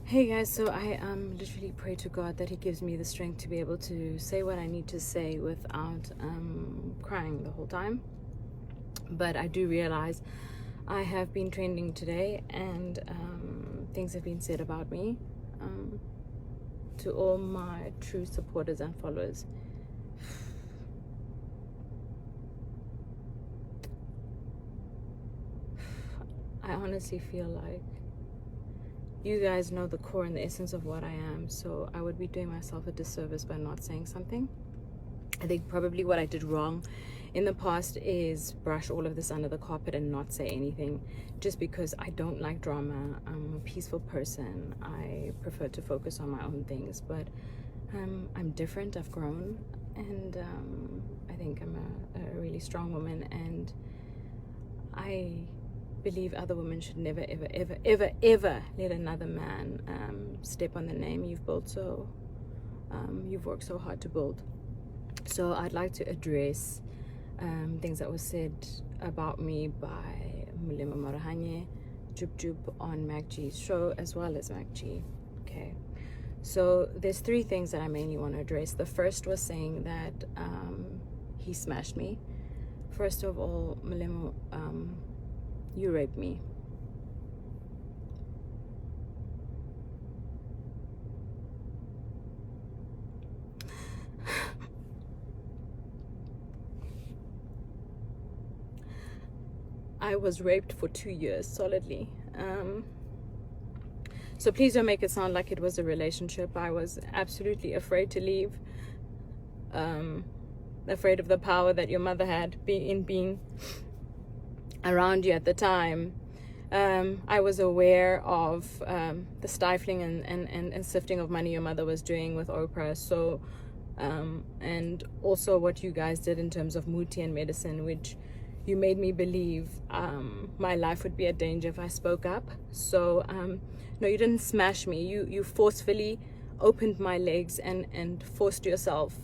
Hey guys, so I literally pray to God that He gives me the strength to be able to say what I need to say without crying the whole time. But I do realize I have been trending today, and things have been said about me to all my true supporters and followers. I honestly feel like you guys know the core and the essence of what I am, so I would be doing myself a disservice by not saying something. I think probably what I did wrong in the past is brush all of this under the carpet and not say anything, just because I don't like drama. I'm a peaceful person. I prefer to focus on my own things, but I'm different. I've grown, and I think I'm a really strong woman, and I believe other women should never ever let another man step on the name you've built, so you've worked so hard to build. So I'd like to address things that were said about me by Mulema Marahanye, JubJub on MacG's show, as well as MacG. Okay, so there's three things that I mainly want to address. The first was saying that he smashed me. First of all, Mulema, you raped me. I was raped for 2 years solidly. So please don't make it sound like it was a relationship. I was absolutely afraid to leave. Afraid of the power that your mother had in being around you at the time. I was aware of the stifling and sifting of money your mother was doing with Oprah. So, and also what you guys did in terms of Muti and medicine, which you made me believe my life would be a danger if I spoke up. So, no, you didn't smash me. You forcefully opened my legs and forced yourself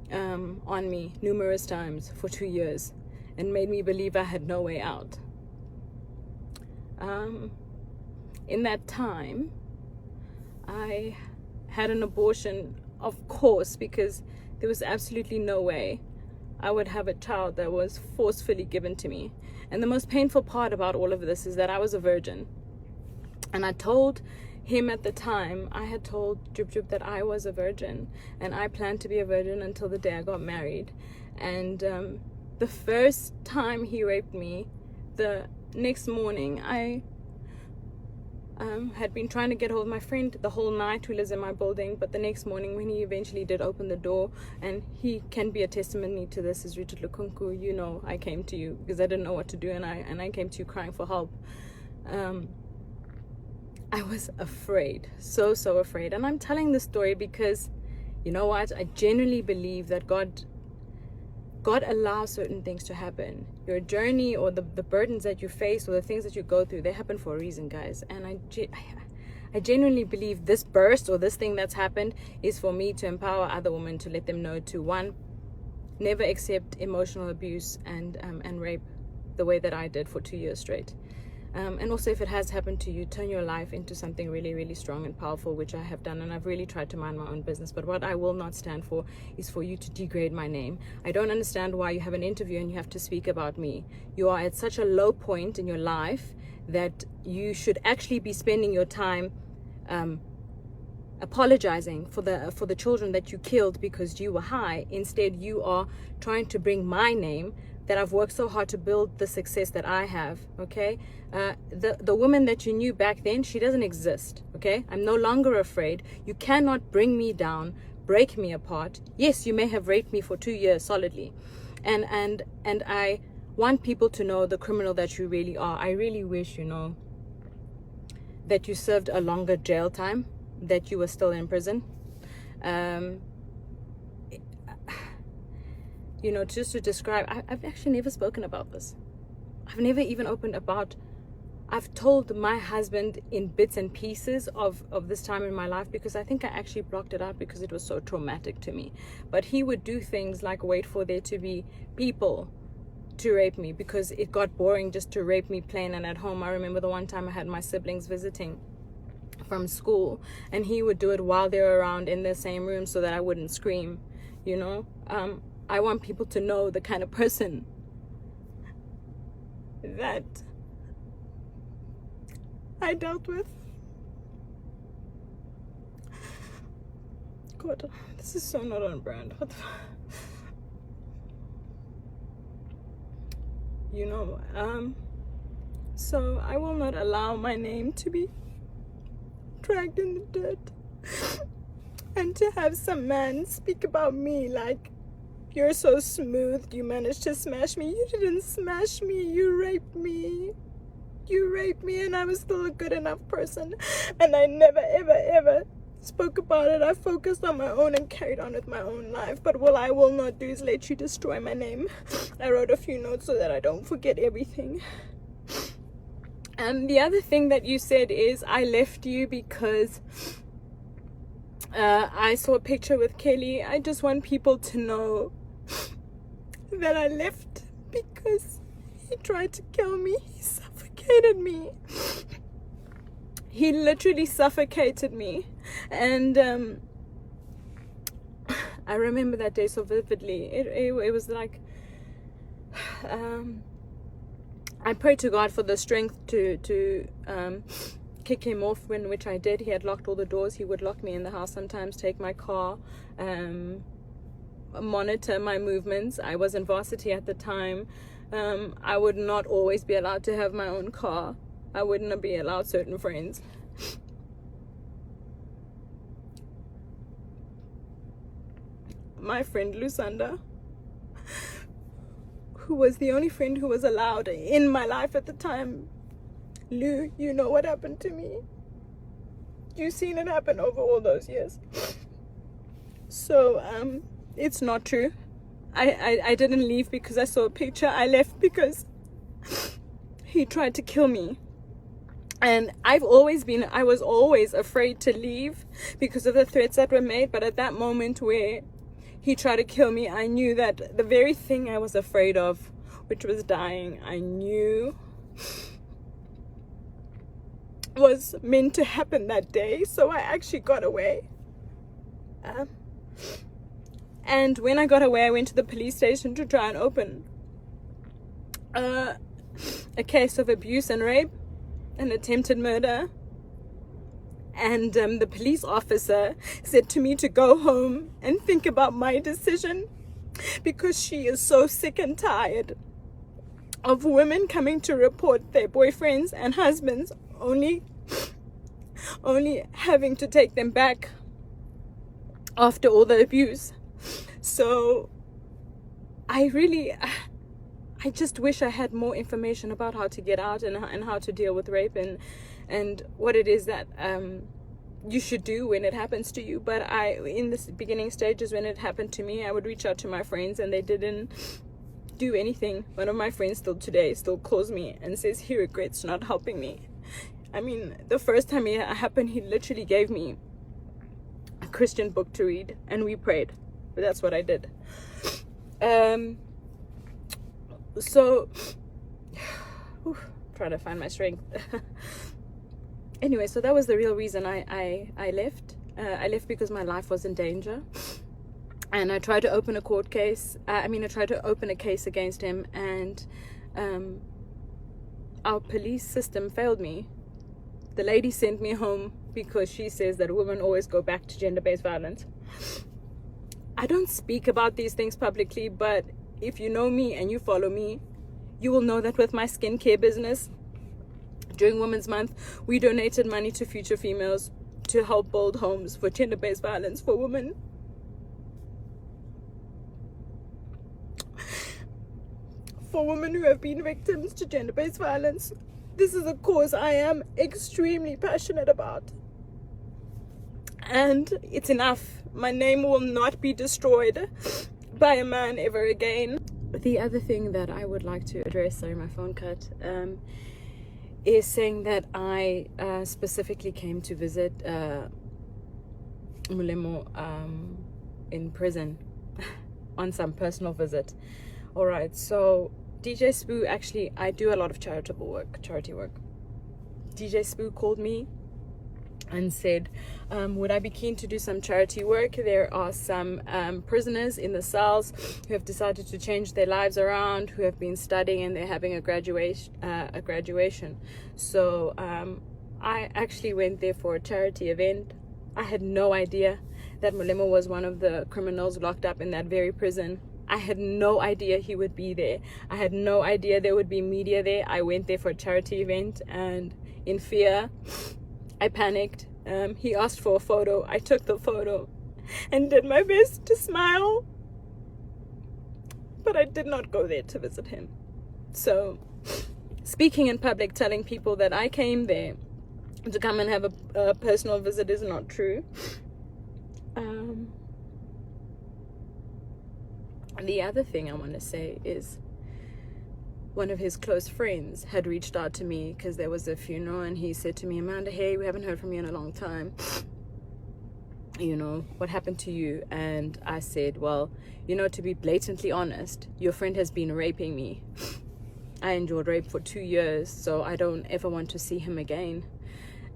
on me numerous times for 2 years, and made me believe I had no way out. In that time, I had an abortion, of course, because there was absolutely no way I would have a child that was forcefully given to me. And the most painful part about all of this is that I was a virgin. And I told him at the time, I had told JubJub that I was a virgin, and I planned to be a virgin until the day I got married. And the first time he raped me, the next morning, I had been trying to get hold of my friend the whole night who lives in my building, but the next morning when he eventually did open the door, and he can be a testimony to this, is Richard Lukunku, you know, I came to you because I didn't know what to do, and I came to you crying for help. I was afraid, so afraid. And I'm telling this story because, you know what, I genuinely believe that God allows certain things to happen. Your journey or the burdens that you face or the things that you go through, they happen for a reason, guys. And I genuinely believe this burst or this thing that's happened is for me to empower other women, to let them know to, one, never accept emotional abuse and rape the way that I did for 2 years straight. And also, if it has happened to you, turn your life into something really, really strong and powerful, which I have done, and I've really tried to mind my own business. But what I will not stand for is for you to degrade my name. I don't understand why you have an interview and you have to speak about me. You are at such a low point in your life that you should actually be spending your time apologizing for the children that you killed because you were high. Instead, you are trying to bring my name, that I've worked so hard to build the success that I have, okay? The woman that you knew back then, she doesn't exist, okay? I'm no longer afraid. You cannot bring me down, break me apart. Yes, you may have raped me for 2 years solidly. And I want people to know the criminal that you really are. I really wish, you know, that you served a longer jail time, that you were still in prison. You know, just to describe, I've actually never spoken about this. I've never even opened about, I've told my husband in bits and pieces of this time in my life, because I think I actually blocked it out because it was so traumatic to me. But he would do things like wait for there to be people to rape me, because it got boring just to rape me plain and at home. I remember the one time I had my siblings visiting, from school, and he would do it while they were around in the same room so that I wouldn't scream, you know. I want people to know the kind of person that I dealt with. God, this is so not on brand. What the you know, so I will not allow my name to be dragged in the dirt and to have some man speak about me like, you're so smooth, you managed to smash me. You didn't smash me, you raped me. You raped me, and I was still a good enough person, and I never ever spoke about it. I focused on my own and carried on with my own life. But what I will not do is let you destroy my name. I wrote a few notes so that I don't forget everything. And the other thing that you said is, I left you because I saw a picture with Kelly. I just want people to know that I left because he tried to kill me. He suffocated me. He literally suffocated me. And I remember that day so vividly. It was like, I prayed to God for the strength to kick him off, which I did. He had locked all the doors. He would lock me in the house sometimes, take my car, monitor my movements. I was in varsity at the time. I would not always be allowed to have my own car. I wouldn't be allowed certain friends. My friend Lusanda, who was the only friend who was allowed in my life at the time. Lou, you know what happened to me. You've seen it happen over all those years. So, it's not true. I didn't leave because I saw a picture. I left because he tried to kill me. And I was always afraid to leave because of the threats that were made. But at that moment where he tried to kill me, I knew that the very thing I was afraid of, which was dying, I knew was meant to happen that day. So I actually got away. And when I got away, I went to the police station to try and open a case of abuse and rape and attempted murder. And the police officer said to me to go home and think about my decision, because she is so sick and tired of women coming to report their boyfriends and husbands only having to take them back after all the abuse. So I just wish I had more information about how to get out and how to deal with rape and what it is that you should do when it happens to you. But in the beginning stages, when it happened to me, I would reach out to my friends and they didn't do anything. One of my friends still today calls me and says he regrets not helping me. I mean, the first time it happened, he literally gave me a Christian book to read and we prayed. But that's what I did. So trying to find my strength. Anyway, so that was the real reason I left. I left because my life was in danger. And I tried to open a court case. I tried to open a case against him, and our police system failed me. The lady sent me home because she says that women always go back to gender-based violence. I don't speak about these things publicly, but if you know me and you follow me, you will know that with my skincare business, during Women's Month, we donated money to Future Females to help build homes for gender-based violence for women. For women who have been victims to gender-based violence. This is a cause I am extremely passionate about. And it's enough. My name will not be destroyed by a man ever again. The other thing that I would like to address, sorry, my phone cut, is saying that I specifically came to visit Mulemo in prison on some personal visit. Alright, so DJ Spoo, actually, I do a lot of charity work. DJ Spoo called me and said, would I be keen to do some charity work? There are some prisoners in the cells who have decided to change their lives around, who have been studying, and they're having a graduation. So I actually went there for a charity event. I had no idea that Molemo was one of the criminals locked up in that very prison. I had no idea he would be there. I had no idea there would be media there. I went there for a charity event, and in fear, I panicked. He asked for a photo. I took the photo and did my best to smile. But I did not go there to visit him. So, speaking in public, telling people that I came there to come and have a personal visit is not true. The other thing I want to say is, one of his close friends had reached out to me because there was a funeral, and he said to me, Amanda, hey, we haven't heard from you in a long time. You know, what happened to you? And I said, well, you know, to be blatantly honest, your friend has been raping me. I endured rape for 2 years, so I don't ever want to see him again.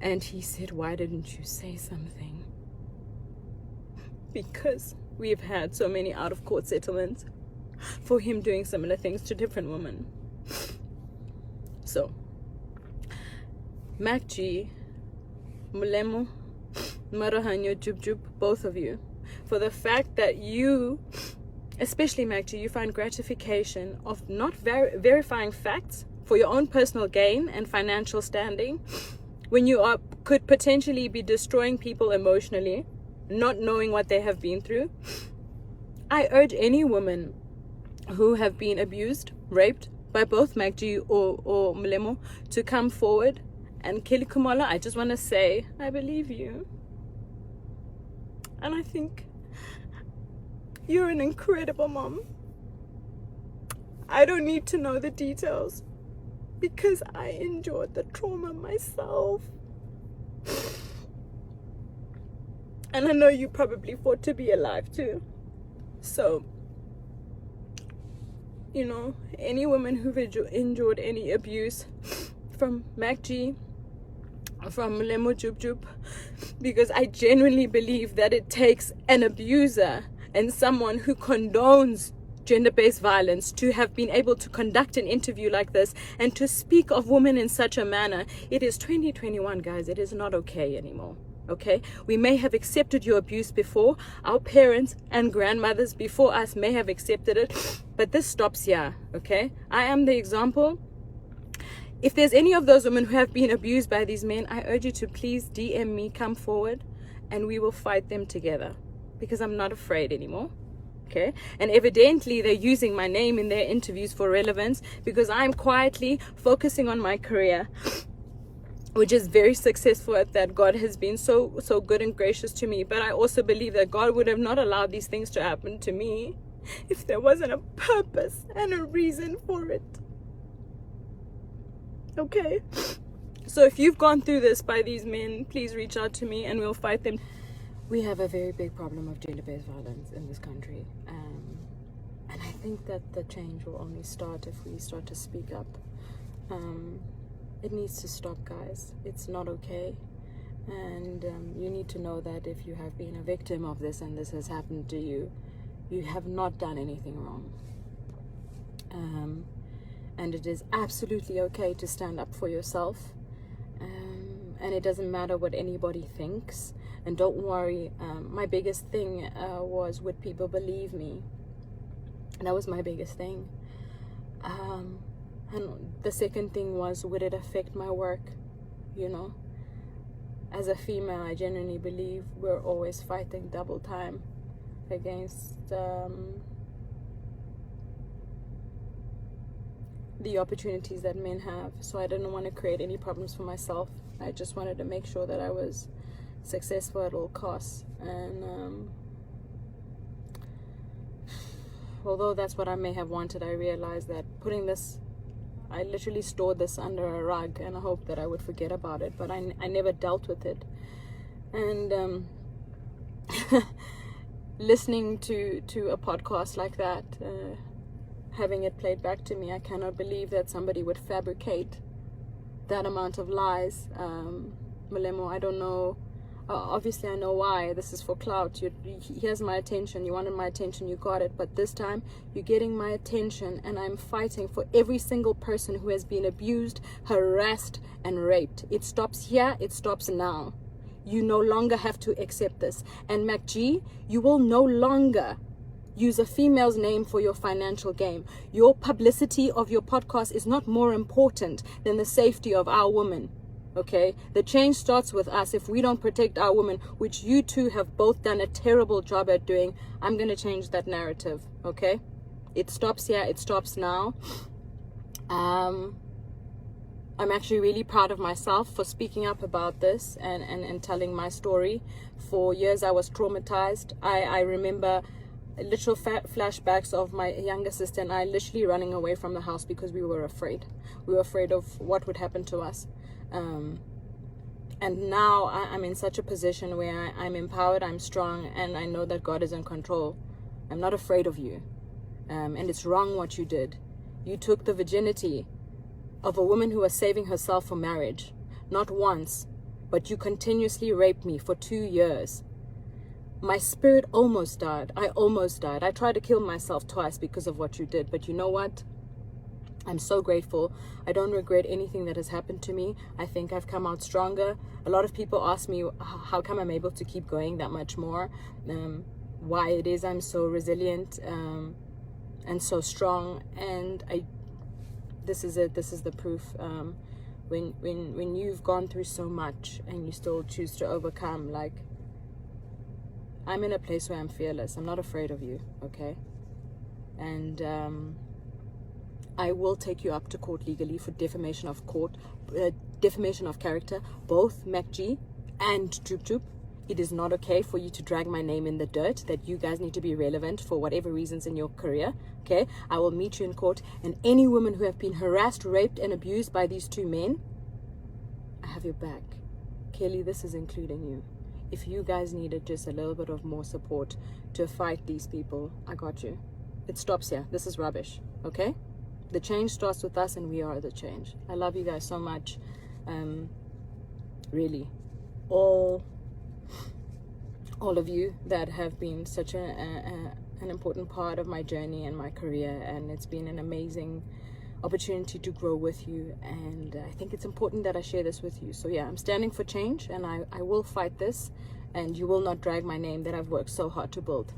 And he said, why didn't you say something? Because we've had so many out-of-court settlements for him doing similar things to different women. So, Mac G, Molemo, Marahanyo, JubJub, both of you, for the fact that you, especially Mac G, you find gratification of not verifying facts for your own personal gain and financial standing, when you could potentially be destroying people emotionally, not knowing what they have been through. I urge any woman who have been abused, raped by both Magji or Molemo to come forward. And Kelly Kumala, I just want to say, I believe you. And I think you're an incredible mom. I don't need to know the details because I endured the trauma myself. And I know you probably fought to be alive too. So, you know, any woman who've endured any abuse from MacG, from Molemo JubJub, because I genuinely believe that it takes an abuser and someone who condones gender-based violence to have been able to conduct an interview like this and to speak of women in such a manner. It is 2021, guys. It is not okay anymore. Okay, we may have accepted your abuse before. Our parents and grandmothers before us may have accepted it, but this stops here. Okay, I am the example. If there's any of those women who have been abused by these men, I urge you to please DM me, come forward, and we will fight them together, because I'm not afraid anymore. Okay, and evidently they're using my name in their interviews for relevance, because I'm quietly focusing on my career, which is very successful at that. God has been so good and gracious to me, but I also believe that God would have not allowed these things to happen to me if there wasn't a purpose and a reason for it. Okay, so if you've gone through this by these men, please reach out to me and we'll fight them. We have a very big problem of gender-based violence in this country, and I think that the change will only start if we start to speak up. It needs to stop, guys. It's not okay. And you need to know that if you have been a victim of this and this has happened to you, you have not done anything wrong. And it is absolutely okay to stand up for yourself. And it doesn't matter what anybody thinks. And don't worry, my biggest thing was, would people believe me? That was my biggest thing. And the second thing was, would it affect my work? You know, as a female, I genuinely believe we're always fighting double time against the opportunities that men have. So I didn't want to create any problems for myself. I just wanted to make sure that I was successful at all costs. And although that's what I may have wanted, I realized that I literally stored this under a rug, and I hoped that I would forget about it, but I never dealt with it. And listening to a podcast like that, having it played back to me, I cannot believe that somebody would fabricate that amount of lies Malemo, I don't know. Obviously, I know why. This is for clout. He has my attention. You wanted my attention. You got it. But this time, you're getting my attention, and I'm fighting for every single person who has been abused, harassed, and raped. It stops here. It stops now. You no longer have to accept this. And MacG, you will no longer use a female's name for your financial game. Your publicity of your podcast is not more important than the safety of our women. Okay, the change starts with us. If we don't protect our women, which you two have both done a terrible job at doing, I'm going to change that narrative. Okay, it stops here. It stops now. I'm actually really proud of myself for speaking up about this and telling my story. For years, I was traumatized. I remember literal flashbacks of my younger sister and I literally running away from the house because we were afraid. We were afraid of what would happen to us. And now I'm in such a position where I'm empowered, I'm strong, and I know that God is in control. I'm not afraid of you. And it's wrong what you did. You took the virginity of a woman who was saving herself for marriage. Not once, but you continuously raped me for 2 years. My spirit almost died. I almost died. I tried to kill myself twice because of what you did. But you know what? I'm so grateful. I don't regret anything that has happened to me. I think I've come out stronger. A lot of people ask me how come I'm able to keep going that much more, why it is I'm so resilient and so strong. And this is it. This is the proof. When you've gone through so much and you still choose to overcome, like, I'm in a place where I'm fearless. I'm not afraid of you, okay? And I will take you up to court legally for defamation of character, both MacG and JubJub. It is not okay for you to drag my name in the dirt, that you guys need to be relevant for whatever reasons in your career, okay? I will meet you in court, and any women who have been harassed, raped, and abused by these two men, I have your back. Kelly, this is including you. If you guys needed just a little bit of more support to fight these people, I got you. It stops here. This is rubbish, okay? The change starts with us, and we are the change. I love you guys so much. Really. All of you that have been such an important part of my journey and my career, and it's been an amazing opportunity to grow with you, and I think it's important that I share this with you. So yeah, I'm standing for change, and I will fight this, and you will not drag my name that I've worked so hard to build.